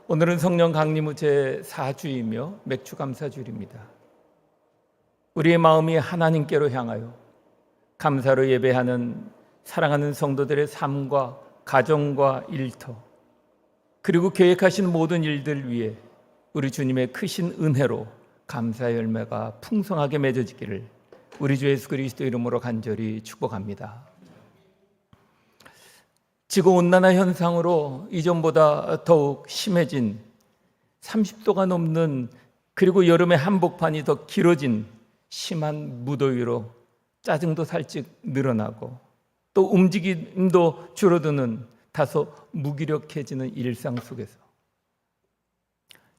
오늘은 성령 강림후 제4주이며 맥주감사주일입니다. 우리의 마음이 하나님께로 향하여 감사로 예배하는 사랑하는 성도들의 삶과 가정과 일터, 그리고 계획하신 모든 일들 위해 우리 주님의 크신 은혜로 감사의 열매가 풍성하게 맺어지기를 우리 주 예수 그리스도 이름으로 간절히 축복합니다. 지구온난화 현상으로 이전보다 더욱 심해진 30도가 넘는, 그리고 여름의 한복판이 더 길어진 심한 무더위로 짜증도 살짝 늘어나고 또 움직임도 줄어드는 다소 무기력해지는 일상 속에서,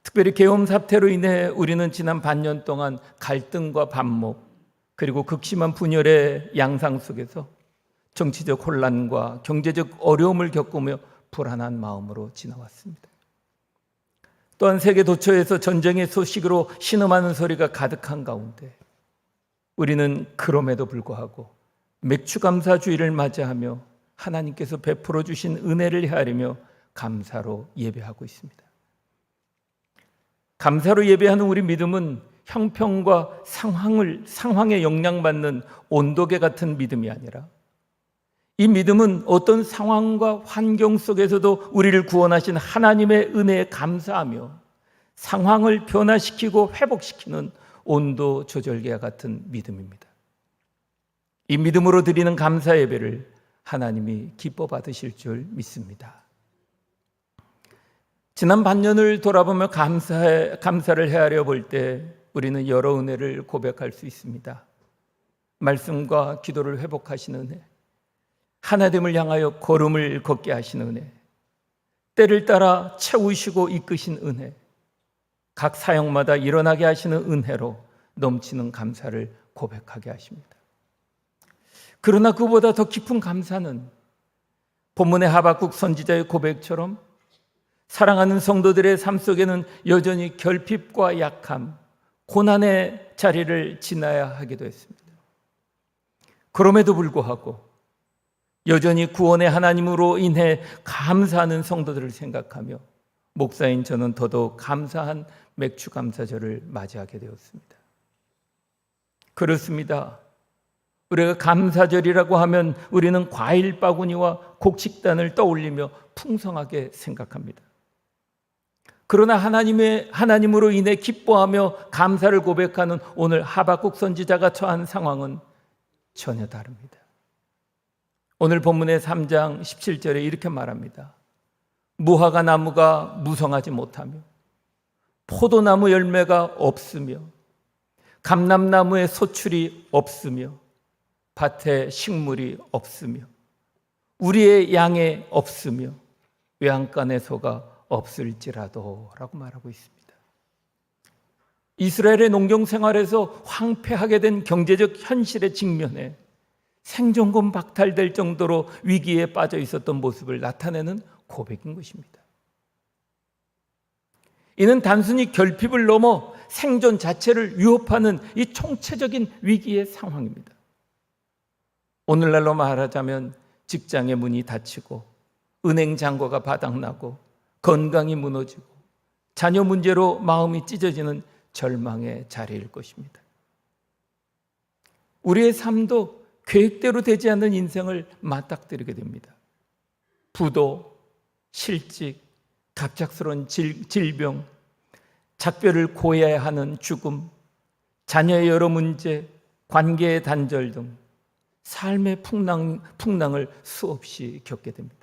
특별히 계엄 사태로 인해 우리는 지난 반년 동안 갈등과 반목, 그리고 극심한 분열의 양상 속에서 정치적 혼란과 경제적 어려움을 겪으며 불안한 마음으로 지나왔습니다. 또한 세계 도처에서 전쟁의 소식으로 신음하는 소리가 가득한 가운데 우리는 그럼에도 불구하고 맥주감사주의를 맞이하며 하나님께서 베풀어 주신 은혜를 헤아리며 감사로 예배하고 있습니다. 감사로 예배하는 우리 믿음은 형편과 상황에 영향받는 온도계 같은 믿음이 아니라, 이 믿음은 어떤 상황과 환경 속에서도 우리를 구원하신 하나님의 은혜에 감사하며 상황을 변화시키고 회복시키는 온도 조절계와 같은 믿음입니다. 이 믿음으로 드리는 감사 예배를 하나님이 기뻐 받으실 줄 믿습니다. 지난 반년을 돌아보며 감사를 헤아려 볼 때 우리는 여러 은혜를 고백할 수 있습니다. 말씀과 기도를 회복하시는 은혜, 하나됨을 향하여 걸음을 걷게 하시는 은혜, 때를 따라 채우시고 이끄신 은혜, 각 사역마다 일어나게 하시는 은혜로 넘치는 감사를 고백하게 하십니다. 그러나 그보다 더 깊은 감사는 본문의 하박국 선지자의 고백처럼 사랑하는 성도들의 삶 속에는 여전히 결핍과 약함, 고난의 자리를 지나야 하기도 했습니다. 그럼에도 불구하고 여전히 구원의 하나님으로 인해 감사하는 성도들을 생각하며 목사인 저는 더더욱 감사한 맥주감사절을 맞이하게 되었습니다. 그렇습니다. 우리가 감사절이라고 하면 우리는 과일 바구니와 곡식단을 떠올리며 풍성하게 생각합니다. 그러나 하나님으로 인해 기뻐하며 감사를 고백하는 오늘 하박국 선지자가 처한 상황은 전혀 다릅니다. 오늘 본문의 3장 17절에 이렇게 말합니다. 무화과 나무가 무성하지 못하며 포도나무 열매가 없으며 감람나무에 소출이 없으며 밭에 식물이 없으며 우리의 양에 없으며 외양간에 소가 없을지라도 라고 말하고 있습니다. 이스라엘의 농경 생활에서 황폐하게 된 경제적 현실에 직면해 생존권 박탈될 정도로 위기에 빠져 있었던 모습을 나타내는 고백인 것입니다. 이는 단순히 결핍을 넘어 생존 자체를 위협하는 이 총체적인 위기의 상황입니다. 오늘날로 말하자면 직장의 문이 닫히고 은행 잔고가 바닥나고 건강이 무너지고 자녀 문제로 마음이 찢어지는 절망의 자리일 것입니다. 우리의 삶도 계획대로 되지 않는 인생을 맞닥뜨리게 됩니다. 부도, 실직, 갑작스러운 질병, 작별을 고해야 하는 죽음, 자녀의 여러 문제, 관계의 단절 등 삶의 풍랑을 수없이 겪게 됩니다.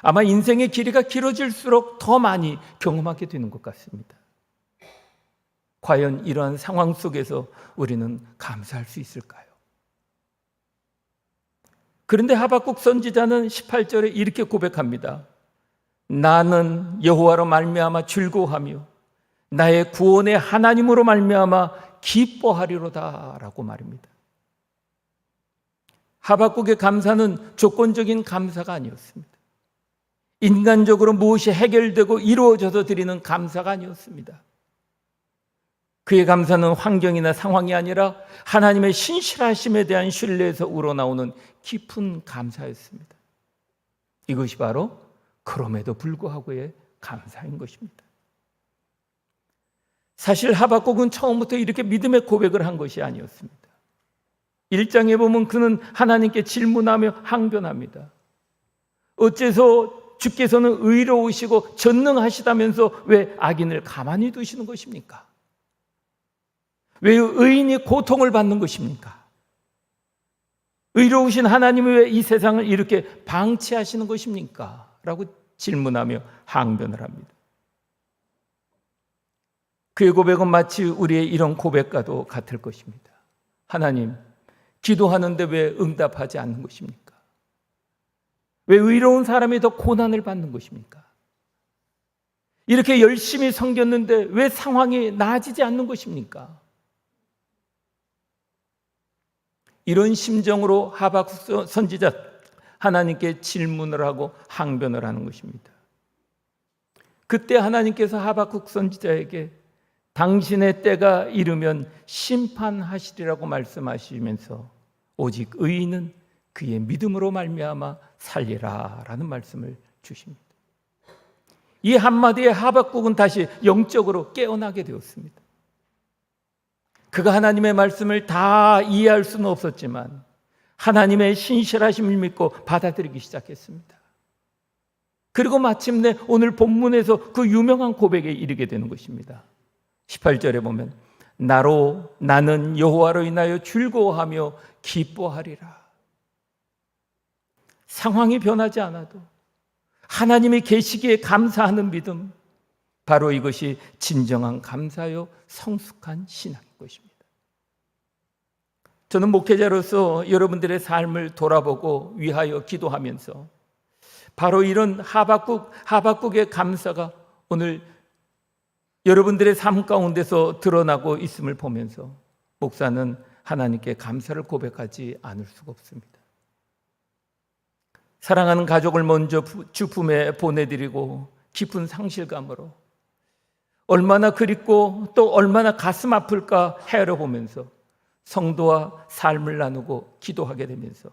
아마 인생의 길이가 길어질수록 더 많이 경험하게 되는 것 같습니다. 과연 이러한 상황 속에서 우리는 감사할 수 있을까요? 그런데 하박국 선지자는 18절에 이렇게 고백합니다. 나는 여호와로 말미암아 즐거워하며 나의 구원의 하나님으로 말미암아 기뻐하리로다 라고 말입니다. 하박국의 감사는 조건적인 감사가 아니었습니다. 인간적으로 무엇이 해결되고 이루어져서 드리는 감사가 아니었습니다. 그의 감사는 환경이나 상황이 아니라 하나님의 신실하심에 대한 신뢰에서 우러나오는 깊은 감사였습니다. 이것이 바로 그럼에도 불구하고의 감사인 것입니다. 사실 하박국은 처음부터 이렇게 믿음의 고백을 한 것이 아니었습니다. 1장에 보면 그는 하나님께 질문하며 항변합니다. 어째서 주께서는 의로우시고 전능하시다면서 왜 악인을 가만히 두시는 것입니까? 왜 의인이 고통을 받는 것입니까? 의로우신 하나님이 왜 이 세상을 이렇게 방치하시는 것입니까? 라고 질문하며 항변을 합니다. 그의 고백은 마치 우리의 이런 고백과도 같을 것입니다. 하나님, 기도하는데 왜 응답하지 않는 것입니까? 왜 의로운 사람이 더 고난을 받는 것입니까? 이렇게 열심히 섬겼는데 왜 상황이 나아지지 않는 것입니까? 이런 심정으로 하박국 선지자 하나님께 질문을 하고 항변을 하는 것입니다. 그때 하나님께서 하박국 선지자에게 당신의 때가 이르면 심판하시리라고 말씀하시면서 오직 의인은 그의 믿음으로 말미암아 살리라라는 말씀을 주십니다. 이 한마디에 하박국은 다시 영적으로 깨어나게 되었습니다. 그가 하나님의 말씀을 다 이해할 수는 없었지만 하나님의 신실하심을 믿고 받아들이기 시작했습니다. 그리고 마침내 오늘 본문에서 그 유명한 고백에 이르게 되는 것입니다. 18절에 보면 나는 여호와로 인하여 즐거워하며 기뻐하리라. 상황이 변하지 않아도 하나님이 계시기에 감사하는 믿음, 바로 이것이 진정한 감사요 성숙한 신앙인 것입니다. 저는 목회자로서 여러분들의 삶을 돌아보고 위하여 기도하면서 바로 이런 하박국의 감사가 오늘 여러분들의 삶 가운데서 드러나고 있음을 보면서 목사는 하나님께 감사를 고백하지 않을 수가 없습니다. 사랑하는 가족을 먼저 주 품에 보내드리고 깊은 상실감으로 얼마나 그립고 또 얼마나 가슴 아플까 헤아려보면서 성도와 삶을 나누고 기도하게 되면서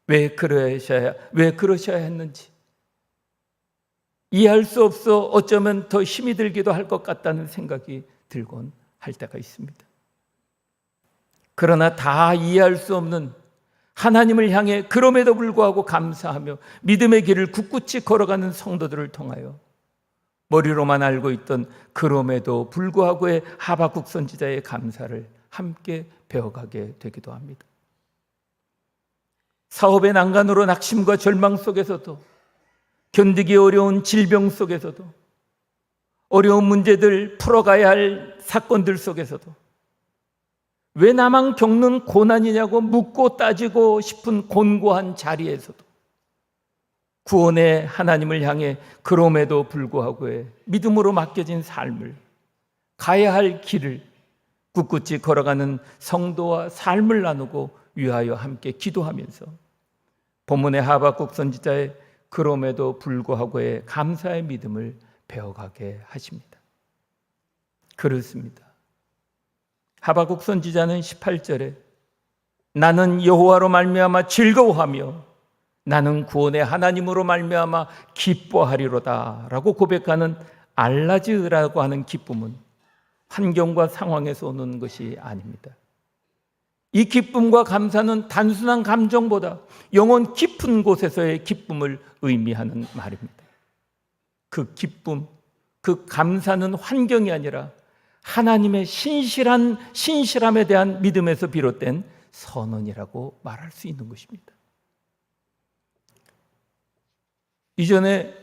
왜 그러셔야 했는지 이해할 수 없어 어쩌면 더 힘이 들기도 할 것 같다는 생각이 들곤 할 때가 있습니다. 그러나 다 이해할 수 없는 하나님을 향해 그럼에도 불구하고 감사하며 믿음의 길을 굳굳이 걸어가는 성도들을 통하여 머리로만 알고 있던 그럼에도 불구하고의 하박국 선지자의 감사를 함께 배워가게 되기도 합니다. 사업의 난간으로 낙심과 절망 속에서도, 견디기 어려운 질병 속에서도, 어려운 문제들 풀어가야 할 사건들 속에서도 왜 나만 겪는 고난이냐고 묻고 따지고 싶은 곤고한 자리에서도 구원의 하나님을 향해 그럼에도 불구하고의 믿음으로 맡겨진 삶을, 가야 할 길을 굳굳이 걸어가는 성도와 삶을 나누고 위하여 함께 기도하면서 본문의 하박국 선지자의 그럼에도 불구하고의 감사의 믿음을 배워가게 하십니다. 그렇습니다. 하박국 선지자는 18절에 나는 여호와로 말미암아 즐거워하며 나는 구원의 하나님으로 말미암아 기뻐하리로다 라고 고백하는 알라즈라고 하는 기쁨은 환경과 상황에서 오는 것이 아닙니다. 이 기쁨과 감사는 단순한 감정보다 영혼 깊은 곳에서의 기쁨을 의미하는 말입니다. 그 기쁨, 그 감사는 환경이 아니라 하나님의 신실함에 대한 믿음에서 비롯된 선언이라고 말할 수 있는 것입니다. 이전에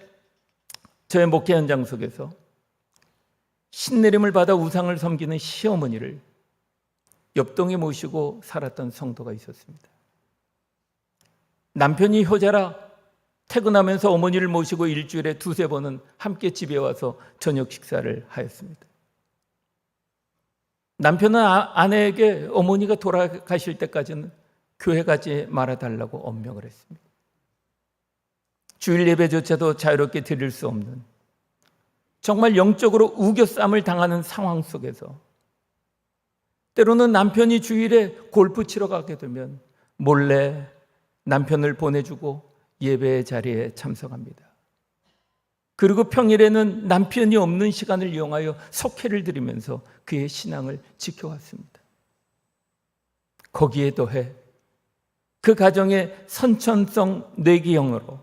저의 목회 현장 속에서 신내림을 받아 우상을 섬기는 시어머니를 옆동에 모시고 살았던 성도가 있었습니다. 남편이 효자라 퇴근하면서 어머니를 모시고 일주일에 2-3번은 함께 집에 와서 저녁 식사를 하였습니다. 남편은 아내에게 어머니가 돌아가실 때까지는 교회 가지 말아달라고 엄명을 했습니다. 주일 예배조차도 자유롭게 드릴 수 없는 정말 영적으로 우겨쌈을 당하는 상황 속에서 때로는 남편이 주일에 골프 치러 가게 되면 몰래 남편을 보내주고 예배 자리에 참석합니다. 그리고 평일에는 남편이 없는 시간을 이용하여 속회를 드리면서 그의 신앙을 지켜왔습니다. 거기에 더해 그 가정의 선천성 뇌기형으로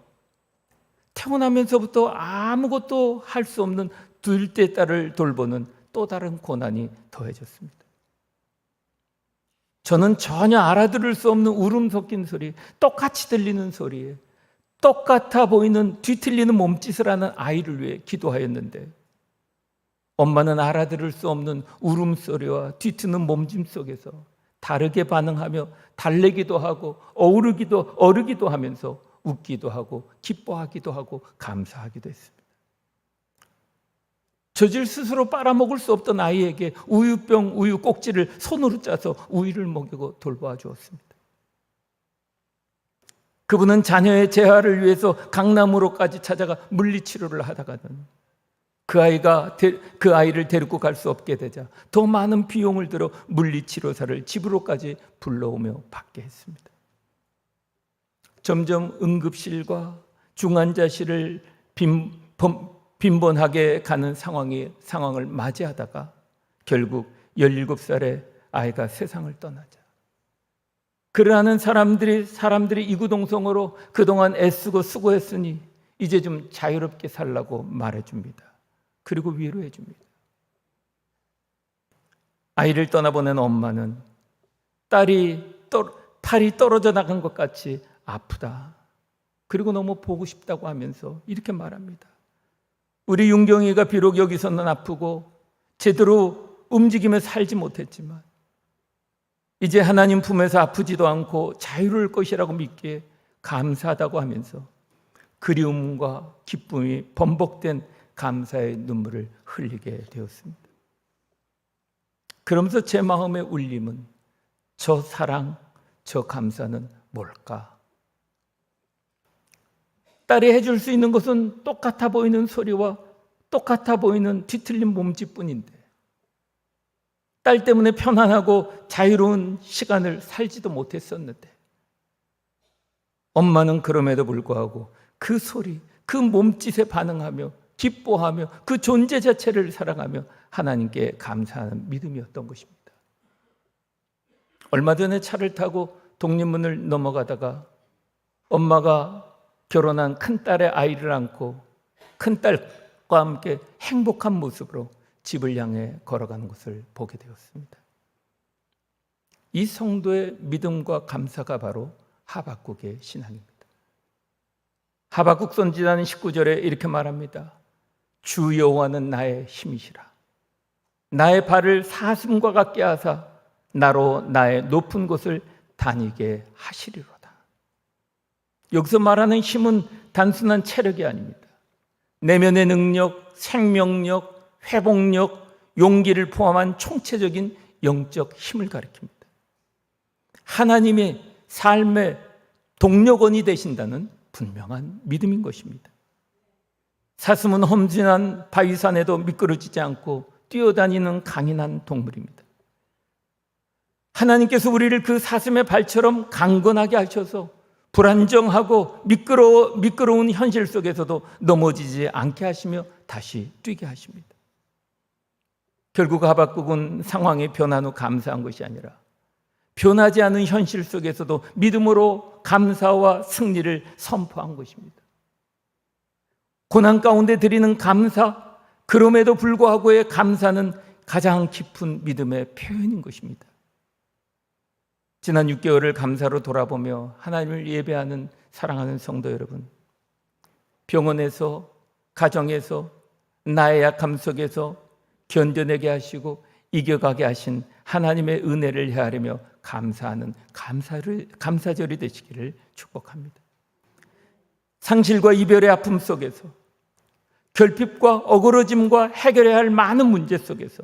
태어나면서부터 아무것도 할 수 없는 둘째 딸을 돌보는 또 다른 고난이 더해졌습니다. 저는 전혀 알아들을 수 없는 울음 섞인 소리, 똑같이 들리는 소리에 똑같아 보이는 뒤틀리는 몸짓을 하는 아이를 위해 기도하였는데, 엄마는 알아들을 수 없는 울음소리와 뒤트는 몸짓 속에서 다르게 반응하며 달래기도 하고 어르기도 하면서 웃기도 하고 기뻐하기도 하고 감사하기도 했습니다. 젖을 스스로 빨아먹을 수 없던 아이에게 우유 꼭지를 손으로 짜서 우유를 먹이고 돌보아 주었습니다. 그분은 자녀의 재활을 위해서 강남으로까지 찾아가 물리치료를 하다가는 그 아이를 데리고 갈 수 없게 되자 더 많은 비용을 들어 물리치료사를 집으로까지 불러오며 받게 했습니다. 점점 응급실과 중환자실을 빈번하게 가는 상황을 맞이하다가 결국 17살의 아이가 세상을 떠나자 그를 아는 사람들이 이구동성으로 그동안 애쓰고 수고했으니 이제 좀 자유롭게 살라고 말해줍니다. 그리고 위로해줍니다. 아이를 떠나보낸 엄마는 팔이 떨어져 나간 것 같이 아프다. 그리고 너무 보고 싶다고 하면서 이렇게 말합니다. 우리 윤경이가 비록 여기서는 아프고 제대로 움직이며 살지 못했지만 이제 하나님 품에서 아프지도 않고 자유로울 것이라고 믿기에 감사하다고 하면서 그리움과 기쁨이 번복된 감사의 눈물을 흘리게 되었습니다. 그러면서 제 마음의 울림은 저 사랑, 저 감사는 뭘까? 딸이 해줄 수 있는 것은 똑같아 보이는 소리와 똑같아 보이는 뒤틀린 몸짓뿐인데 딸 때문에 편안하고 자유로운 시간을 살지도 못했었는데 엄마는 그럼에도 불구하고 그 소리, 그 몸짓에 반응하며 기뻐하며 그 존재 자체를 사랑하며 하나님께 감사하는 믿음이었던 것입니다. 얼마 전에 차를 타고 독립문을 넘어가다가 엄마가 결혼한 큰딸의 아이를 안고 큰딸과 함께 행복한 모습으로 집을 향해 걸어가는 것을 보게 되었습니다. 이 성도의 믿음과 감사가 바로 하박국의 신앙입니다. 하박국 선지자는 19절에 이렇게 말합니다. 주 여호와는 나의 힘이시라. 나의 발을 사슴과 같게 하사 나로 나의 높은 곳을 다니게 하시리로다. 여기서 말하는 힘은 단순한 체력이 아닙니다. 내면의 능력, 생명력, 회복력, 용기를 포함한 총체적인 영적 힘을 가리킵니다. 하나님의 삶의 동력원이 되신다는 분명한 믿음인 것입니다. 사슴은 험진한 바위산에도 미끄러지지 않고 뛰어다니는 강인한 동물입니다. 하나님께서 우리를 그 사슴의 발처럼 강건하게 하셔서 불안정하고 미끄러운 현실 속에서도 넘어지지 않게 하시며 다시 뛰게 하십니다. 결국 하박국은 상황이 변한 후 감사한 것이 아니라 변하지 않은 현실 속에서도 믿음으로 감사와 승리를 선포한 것입니다. 고난 가운데 드리는 감사, 그럼에도 불구하고의 감사는 가장 깊은 믿음의 표현인 것입니다. 지난 6개월을 감사로 돌아보며 하나님을 예배하는 사랑하는 성도 여러분, 병원에서, 가정에서, 나의 약함 속에서 견뎌내게 하시고 이겨가게 하신 하나님의 은혜를 헤아리며 감사하는 감사절이 되시기를 축복합니다. 상실과 이별의 아픔 속에서, 결핍과 어그러짐과 해결해야 할 많은 문제 속에서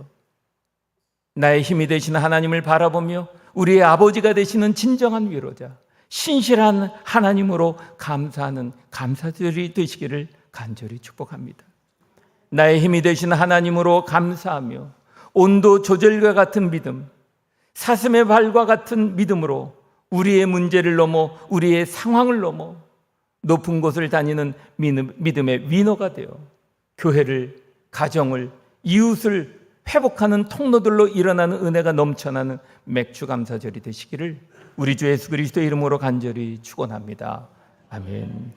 나의 힘이 되시는 하나님을 바라보며 우리의 아버지가 되시는 진정한 위로자, 신실한 하나님으로 감사하는 감사절이 되시기를 간절히 축복합니다. 나의 힘이 되시는 하나님으로 감사하며 온도 조절과 같은 믿음, 사슴의 발과 같은 믿음으로 우리의 문제를 넘어 우리의 상황을 넘어 높은 곳을 다니는 믿음의 위너가 되어 교회를, 가정을, 이웃을 회복하는 통로들로 일어나는 은혜가 넘쳐나는 맥주감사절이 되시기를 우리 주 예수 그리스도의 이름으로 간절히 축원합니다. 아멘.